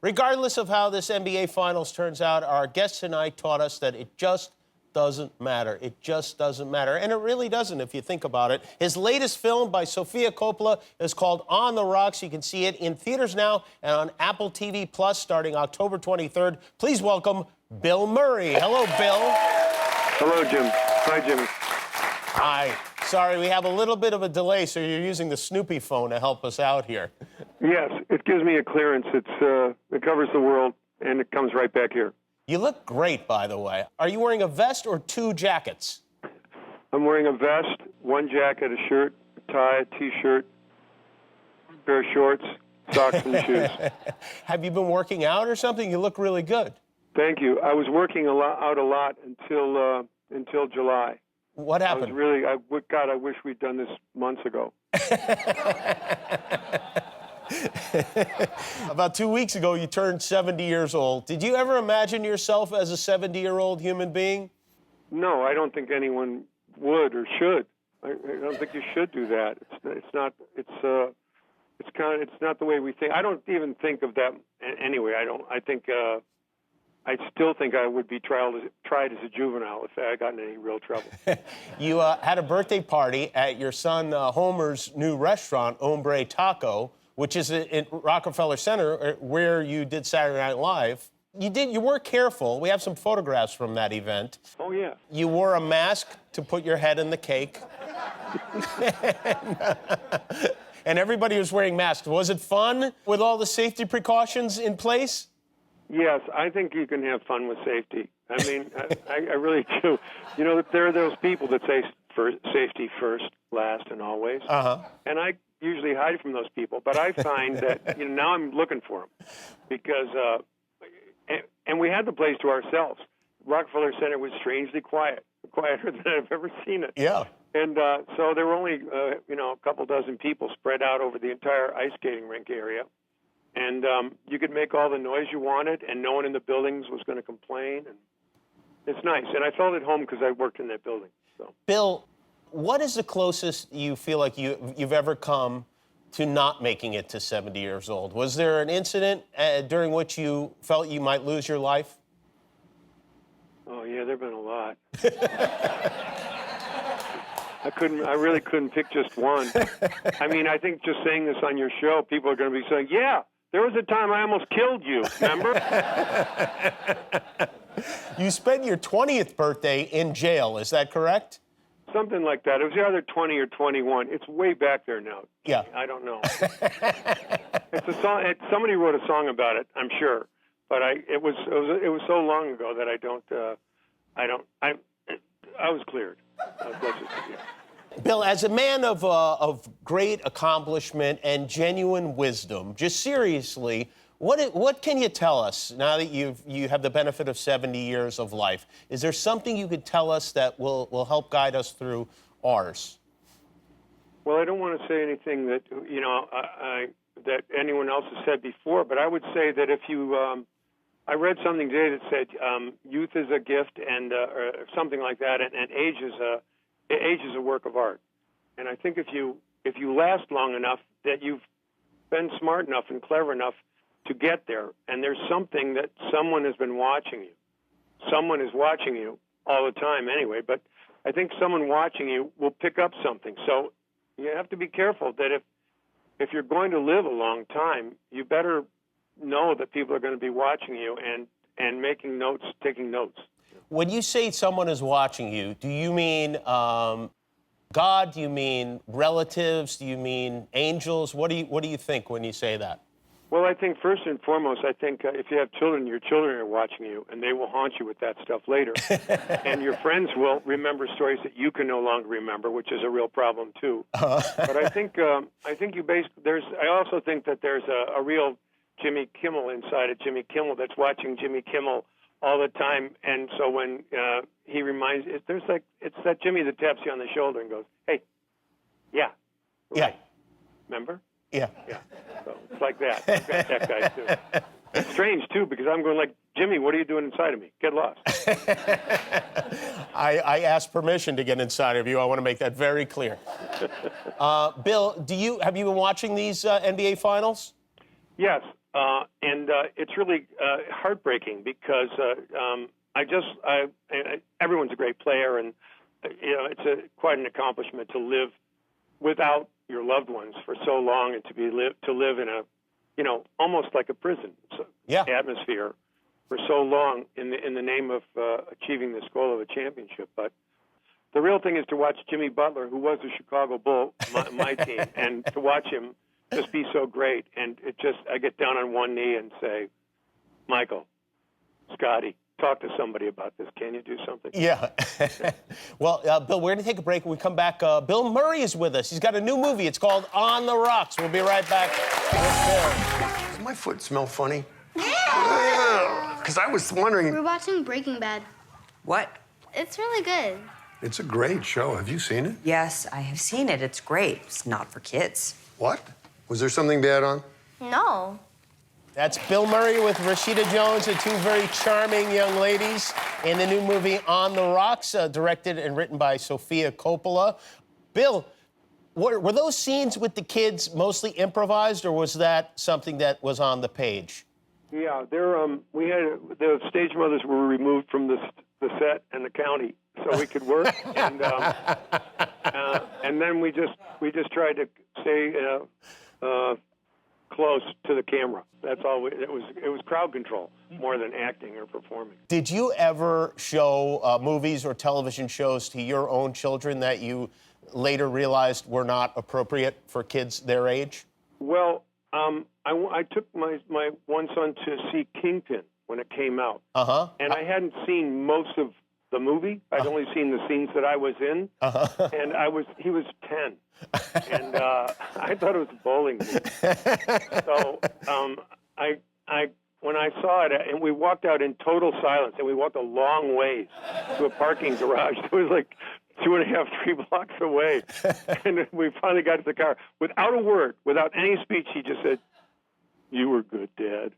Regardless of how this NBA Finals turns out, our guest tonight taught us that it just doesn't matter. It just doesn't matter. And it really doesn't if you think about it. His latest film by Sofia Coppola is called On the Rocks. You can see it in theaters now and on Apple TV Plus starting October 23rd. Please welcome Bill Murray. Hello, Bill. Hello, Jim. Hi, Jimmy. Hi. Sorry, we have a little bit of a delay, so you're using the Snoopy phone to help us out here. Yes, it gives me a clearance. It covers the world, and it comes right back here. You look great, by the way. Are you wearing a vest or two jackets? I'm wearing a vest, one jacket, a shirt, a tie, a T-shirt, a pair of shorts, socks, and shoes. Have you been working out or something? You look really good. Thank you. I was working out a lot until July. What happened? God, I wish we'd done this months ago. About 2 weeks ago, you turned 70 years old. Did you ever imagine yourself as a 70-year-old human being? No, I don't think anyone would or should. I don't think you should do that. It's not the way we think. I don't even think of that anyway. I still think I would be tried as a juvenile if I got in any real trouble. You had a birthday party at your son Homer's new restaurant, Hombre Taco, which is in Rockefeller Center, where you did Saturday Night Live. You were careful. We have some photographs from that event. Oh, yeah. You wore a mask to put your head in the cake. And everybody was wearing masks. Was it fun with all the safety precautions in place? Yes, I think you can have fun with safety. I mean, I really do. You know, there are those people that say safety first, last, and always. Uh-huh. And I usually hide from those people. But I find that, now I'm looking for them. Because, and we had the place to ourselves. Rockefeller Center was strangely quiet, quieter than I've ever seen it. Yeah. And so there were only, a couple dozen people spread out over the entire ice skating rink area. And you could make all the noise you wanted, and no one in the buildings was going to complain. And it's nice. And I felt at home because I worked in that building. So. Bill, what is the closest you feel like you've ever come to not making it to 70 years old? Was there an incident during which you felt you might lose your life? Oh, yeah, there have been a lot. I really couldn't pick just one. I mean, I think just saying this on your show, people are going to be saying, yeah, there was a time I almost killed you, remember? You spent your 20th birthday in jail, is that correct? Something like that. It was either 20 or 21. It's way back there now. Yeah. I don't know. It's a song. Somebody wrote a song about it, I'm sure. But it was so long ago that I was cleared. Bill, as a man of great accomplishment and genuine wisdom, just seriously, what can you tell us now that you have the benefit of 70 years of life? Is there something you could tell us that will help guide us through ours? Well, I don't want to say anything that that anyone else has said before, but I would say that if you I read something today that said youth is a gift and or something like that, and age is a work of art. And I think if you last long enough, that you've been smart enough and clever enough to get there, and there's something that someone has been watching you. Someone is watching you all the time anyway, but I think someone watching you will pick up something. So you have to be careful that if you're going to live a long time, you better know that people are going to be watching you and making notes, taking notes. When you say someone is watching you, do you mean God? Do you mean relatives? Do you mean angels? What do you think when you say that? Well, I think first and foremost, if you have children, your children are watching you, and they will haunt you with that stuff later. And your friends will remember stories that you can no longer remember, which is a real problem too. But I think I also think that there's a real Jimmy Kimmel inside of Jimmy Kimmel that's watching Jimmy Kimmel all the time, and so when he reminds, it's that Jimmy that taps you on the shoulder and goes, "Hey, yeah, right. Yeah, Remember? Yeah, yeah." So it's like that. I've got that guy too. It's strange too because I'm going like, "Jimmy, what are you doing inside of me? Get lost." I asked permission to get inside of you. I want to make that very clear. Bill, have you been watching these NBA finals? Yes. and it's really heartbreaking because everyone's a great player, and it's quite an accomplishment to live without your loved ones for so long, and to live in a almost like a prison atmosphere for so long in the name of achieving this goal of a championship. But the real thing is to watch Jimmy Butler, who was a Chicago Bull, my team, and to watch him just be so great. And I get down on one knee and say, Michael, Scotty, talk to somebody about this. Can you do something? Yeah. Well, Bill, we're going to take a break. When we come back, Bill Murray is with us. He's got a new movie. It's called On the Rocks. We'll be right back with Bill. Does my foot smell funny? Yeah. Because I was wondering. We're watching Breaking Bad. What? It's really good. It's a great show. Have you seen it? Yes, I have seen it. It's great. It's not for kids. What? Was there something bad on? No. That's Bill Murray with Rashida Jones, the two very charming young ladies in the new movie On the Rocks, directed and written by Sofia Coppola. Bill, were those scenes with the kids mostly improvised, or was that something that was on the page? Yeah, we had the stage mothers were removed from the set and the county so we could work, and then we just tried to stay close to the camera. That's all. It was crowd control more than acting or performing. Did you ever show movies or television shows to your own children that you later realized were not appropriate for kids their age? Well, I took my one son to see Kingpin when it came out, and I hadn't seen most of the movie. I'd only seen the scenes that I was in, and he was 10, and I thought it was a bowling movie. So when I saw it, and we walked out in total silence, and we walked a long ways to a parking garage. It was like 2.5, 3 blocks away, and we finally got to the car. Without a word, without any speech, he just said, "You were good, Dad."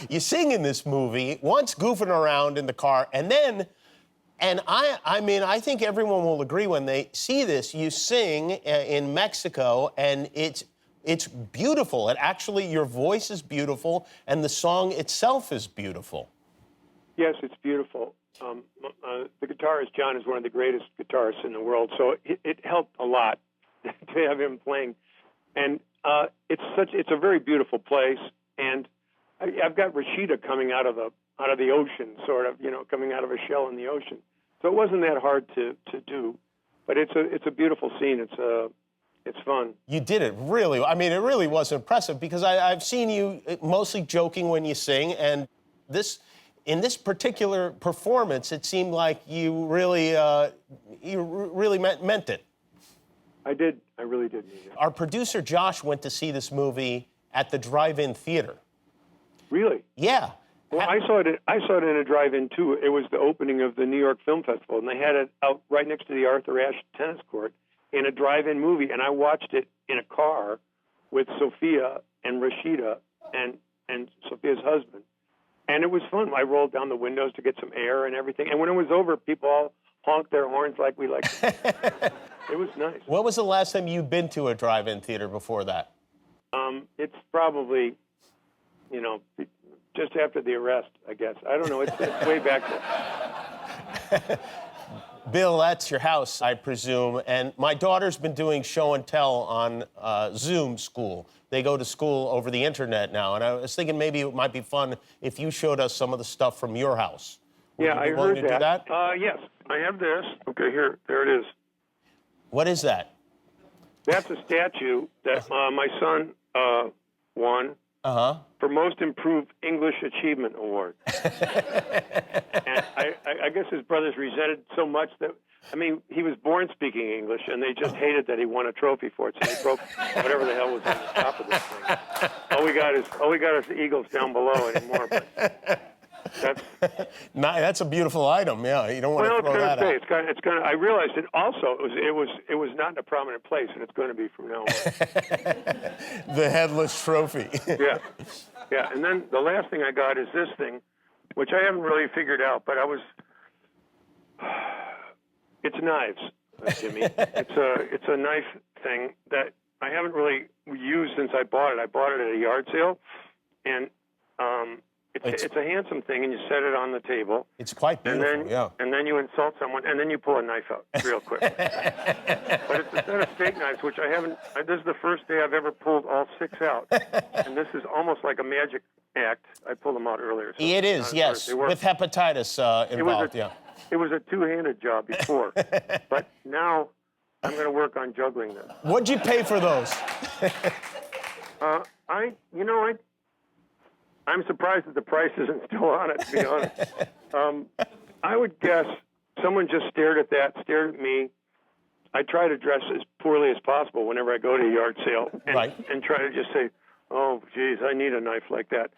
You sing in this movie, once goofing around in the car, and then, I think everyone will agree when they see this, you sing in Mexico, and it's beautiful. Your voice is beautiful, and the song itself is beautiful. Yes, it's beautiful. The guitarist, John, is one of the greatest guitarists in the world, so it helped a lot to have him playing. And it's a very beautiful place, and I've got Rashida coming out of the ocean, sort of, coming out of a shell in the ocean. So it wasn't that hard to do, but it's a beautiful scene. It's fun. You did it really. It really was impressive because I've seen you mostly joking when you sing, and in this particular performance, it seemed like you really meant it. I did. I really did mean it. Our producer Josh went to see this movie at the drive-in theater. Really? Yeah. Well, I saw it in a drive-in too. It was the opening of the New York Film Festival, and they had it out right next to the Arthur Ashe tennis court in a drive-in movie, and I watched it in a car with Sophia and Rashida and Sophia's husband, and it was fun. I rolled down the windows to get some air and everything, and when it was over, people all honked their horns like we like. It was nice. When was the last time you'd been to a drive-in theater before that? It's probably, just after the arrest, I guess. I don't know. It's way back there. Bill, that's your house, I presume. And my daughter's been doing show and tell on Zoom school. They go to school over the internet now. And I was thinking maybe it might be fun if you showed us some of the stuff from your house. Would Yeah, you be I willing heard to do that? Yes, I have this. Okay, there it is. What is that? That's a statue that my son won for Most Improved English Achievement Award. And I guess his brothers resented so much that, he was born speaking English, and they just hated that he won a trophy for it, so he broke whatever the hell was on the top of this thing. All we got is the Eagles down below anymore. But That's a beautiful item. Yeah, you don't want to throw that out. It's kind of. I realized it also. It was not in a prominent place, and it's going to be from now on. The headless trophy. Yeah. And then the last thing I got is this thing, which I haven't really figured out, but it's knives, Jimmy. It's a knife thing that I haven't really used since I bought it. I bought it at a yard sale, and it's a handsome thing, and you set it on the table. It's quite beautiful, yeah. And then you insult someone, and then you pull a knife out real quick. But it's a set of steak knives, which I haven't. This is the first day I've ever pulled all 6 out, and this is almost like a magic act. I pulled them out earlier. So It is, yes, with hepatitis involved, yeah. It was a two-handed job before, but now I'm going to work on juggling them. What'd you pay for those? I'm surprised that the price isn't still on it, to be honest. I would guess someone just stared at me. I try to dress as poorly as possible whenever I go to a yard sale and try to just say, oh, geez, I need a knife like that.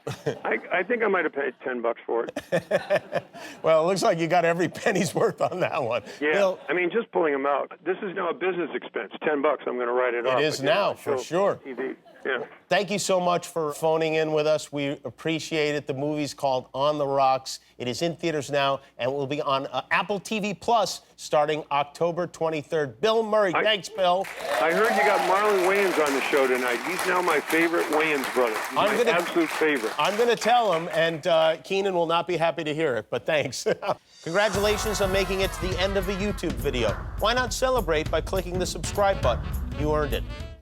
I think I might have paid $10 for it. Well, it looks like you got every penny's worth on that one. Yeah, Bill, I mean, just pulling them out. This is now a business expense. $10, I'm going to write it off. it is now, for sure. TV. Yeah. Thank you so much for phoning in with us. We appreciate it. The movie's called On the Rocks. It is in theaters now and will be on Apple TV Plus starting October 23rd. Bill Murray, thanks, Bill. I heard you got Marlon Wayans on the show tonight. He's now my favorite Wayans brother. He's my absolute favorite. I'm going to tell him, and Keenan will not be happy to hear it, but thanks. Congratulations on making it to the end of a YouTube video. Why not celebrate by clicking the subscribe button? You earned it.